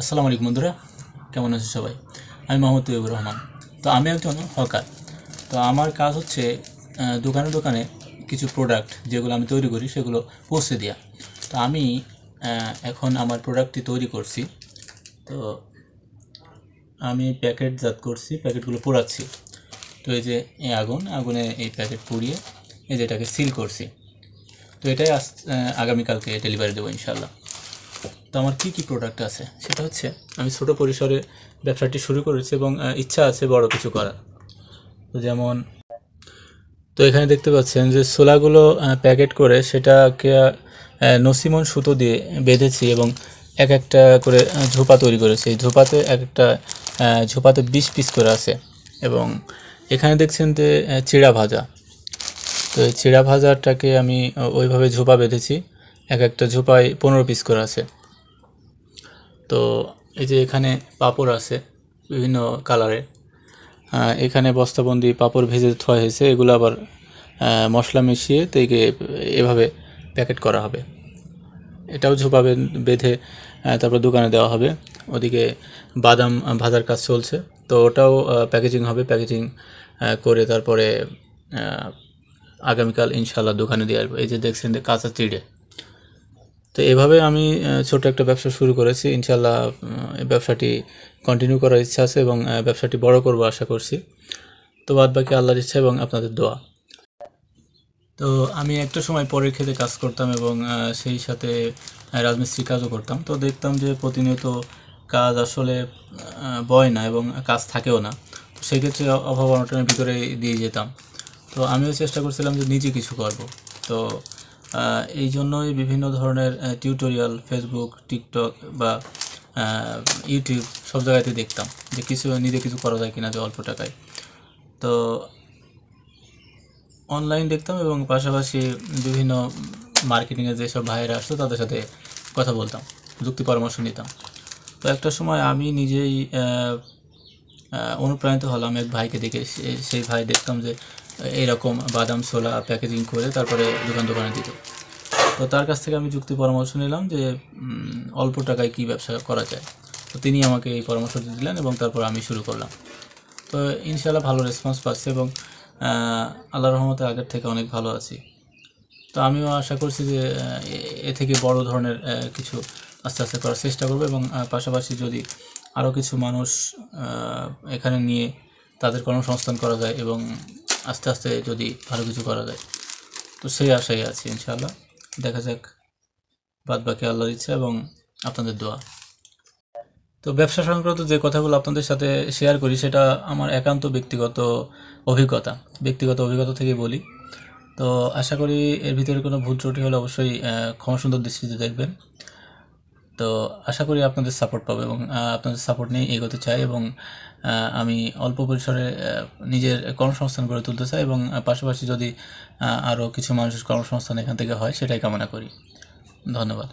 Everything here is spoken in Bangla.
আসসালামু আলাইকুম বন্ধুরা, কেমন আছে সবাই? আমি মোহাম্মদ তৈয়বুর রহমান। তো আমি একজন হকার। তো আমার কাজ হচ্ছে দোকানে দোকানে কিছু প্রোডাক্ট যেগুলো আমি তৈরি করি সেগুলো পৌঁছে দেওয়া। তো আমি এখন আমার প্রোডাক্টটি তৈরি করছি। তো আমি প্যাকেটজাত করছি, প্যাকেটগুলো পোড়াচ্ছি। তো এই যে এই আগুনে এই প্যাকেট পুড়িয়ে এই যে এটাকে সিল করছি। তো এটাই আগামীকালকে ডেলিভারি দেবো ইনশাল্লাহ। তো আমার কী কী প্রোডাক্ট আছে সেটা হচ্ছে, আমি ছোট পরিসরে ব্যবসাটি শুরু করেছি এবং ইচ্ছা আছে বড় কিছু করার। তো যেমন, তো এখানে দেখতে পাচ্ছেন যে ছোলাগুলো প্যাকেট করে সেটাকে নসিমন সুতো দিয়ে বেঁধেছি এবং এক একটা করে ঝোপা তৈরি করেছি। এই ঝোপাতে এক একটা ঝোপাতে 20 পিস করে আছে। এবং এখানে দেখছেন যে চিড়া ভাজা। তো এই চিড়া ভাজাটাকে আমি ওইভাবে ঝোপা বেঁধেছি, এক একটা ঝোপায় 15 পিস করে আছে। তো এই যে এখানে পাঁপড় আছে বিভিন্ন কালারের, এখানে বস্তাবন্দি পাঁপড় ভেজে থোয়া হয়েছে। এগুলো আবার মশলা মিশিয়ে থেকে এভাবে প্যাকেট করা হবে। এটাও ঝোপা বেঁধে তারপর দোকানে দেওয়া হবে। ওদিকে বাদাম ভাজার কাজ চলছে, তো ওটাও প্যাকেজিং হবে। প্যাকেজিং করে তারপরে আগামীকাল ইনশাল্লাহ দোকানে দিয়ে আসবো। এই যে দেখছেন যে কাঁচা চিড়ে। তো এভাবে আমি ছোট একটা ব্যবসা শুরু করেছি। ইনশাল্লাহ এই ব্যবসাটি কন্টিনিউ করার ইচ্ছা আছে এবং ব্যবসাটি বড় করবো আশা করছি। তো বাদ বাকি আল্লাহর ইচ্ছা এবং আপনাদের দোয়া। তো আমি একটা সময় পরের ক্ষেতে কাজ করতাম এবং সেই সাথে রাজমিস্ত্রির কাজও করতাম। তো দেখতাম যে প্রতিনিয়ত কাজ আসলে বয় না এবং কাজ থাকেও না। তো সেক্ষেত্রে অভাব অনটনের ভিতরে দিয়ে যেতাম। তো আমিও চেষ্টা করছিলাম যে নিজে কিছু করব। তো এই জন্যই বিভিন্ন ধরনের টিউটোরিয়াল ফেসবুক, টিকটক বা ইউটিউব সব জায়গাতে দেখতাম যে নিজে কিছু করা যায় কিনা যে অল্প টাকায়। তো অনলাইন দেখতাম এবং পাশাপাশি বিভিন্ন মার্কেটিংয়ের যেসব ভাইয়েরা আসতো তাদের সাথে কথা বলতাম, যুক্তি পরামর্শ নিতাম। তো একটা সময় আমি নিজেই অনুপ্রাণিত হলাম এক ভাইকে দেখে। সেই ভাই দেখতাম যে এইরকম বাদাম ছোলা প্যাকেজিং করে তারপরে দোকানে দিত। তো তার কাছ থেকে আমি যুক্তি পরামর্শ নিলাম যে অল্প টাকায় কী ব্যবসা করা যায়। তো তিনি আমাকে এই পরামর্শটি দিলেন এবং তারপর আমি শুরু করলাম। তো ইনশাআল্লাহ ভালো রেসপন্স পাচ্ছি এবং আল্লাহর রহমতে আগের থেকে অনেক ভালো আছি। তো আমিও আশা করছি যে এ থেকে বড় ধরনের কিছু আস্তে আস্তে করার চেষ্টা করব এবং পাশাপাশি যদি আরও কিছু মানুষ এখানে নিয়ে তাদের কর্মসংস্থান করা যায় এবং আস্তে আস্তে যদি ভালো কিছু করা যায়, তো সেই আশাই আছি ইনশাআল্লাহ। দেখা যাক, বাদ বাকি আল্লাহর ইচ্ছা এবং আপনাদের দোয়া। তো ব্যবসা সংক্রান্ত যে কথাগুলো আপনাদের সাথে শেয়ার করি সেটা আমার একান্ত ব্যক্তিগত অভিজ্ঞতা থেকে বলি। তো আশা করি এর ভিতরে কোনো ভুল ত্রুটি হলে অবশ্যই ক্ষমা সুন্দর দৃষ্টিতে দেখবেন। তো আশা করি আপনাদের সাপোর্ট পাবো এবং আপনাদের সাপোর্ট নিয়ে এগোতে চাই এবং আমি অল্প পরিসরে নিজের কর্মসংস্থান গড়ে তুলতে চাই এবং পাশাপাশি যদি আরও কিছু মানুষের কর্মসংস্থান এখান থেকে হয় সেটাই কামনা করি। ধন্যবাদ।